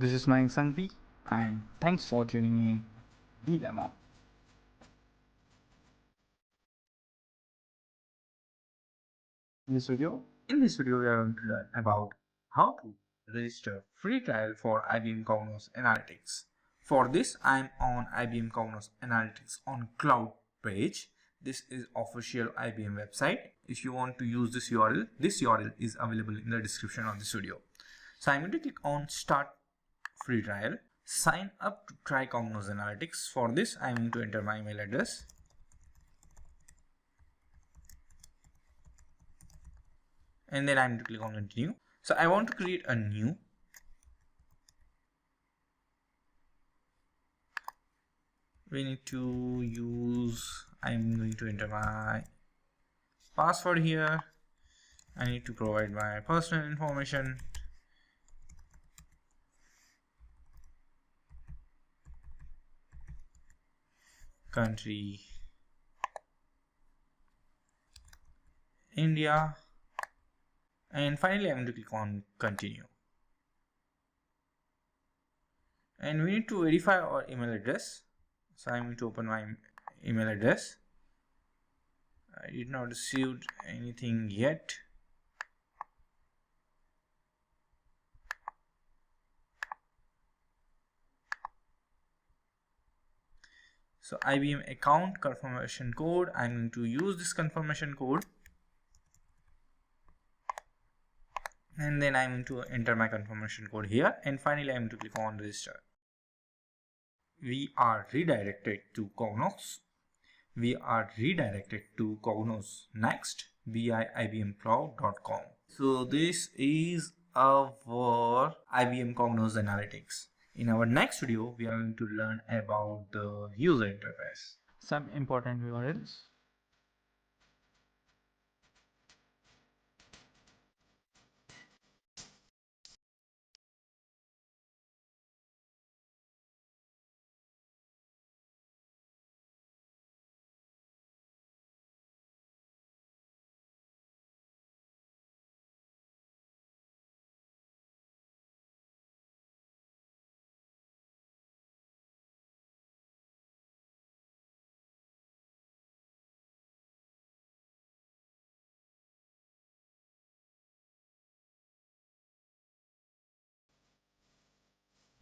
This is Mayank Sanghvi, and thanks for tuning in the demo. In this video, we are going to learn about how to register free trial for IBM Cognos Analytics. For this, I am on IBM Cognos Analytics on cloud page. This is official IBM website. If you want to use this URL is available in the description of this video. So I'm going to click on Start Free Trial. Sign up to try Cognos Analytics. For this, I'm going to enter my email address. And then I'm going to click on continue. So I want to create a new. We need to use, I'm going to enter my password here. I need to provide my personal information. Country, India. And finally, I'm going to click on continue. And we need to verify our email address. So I'm going to open my email address. I did not receive anything yet. So IBM account confirmation code. I'm going to use this confirmation code. And then I'm going to enter my confirmation code here. And finally, I'm going to click on register. We are redirected to Cognos. We are redirected to Cognos Next via ibmcloud.com. So this is our IBM Cognos Analytics. In our next video, we are going to learn about the user interface. Some important URLs.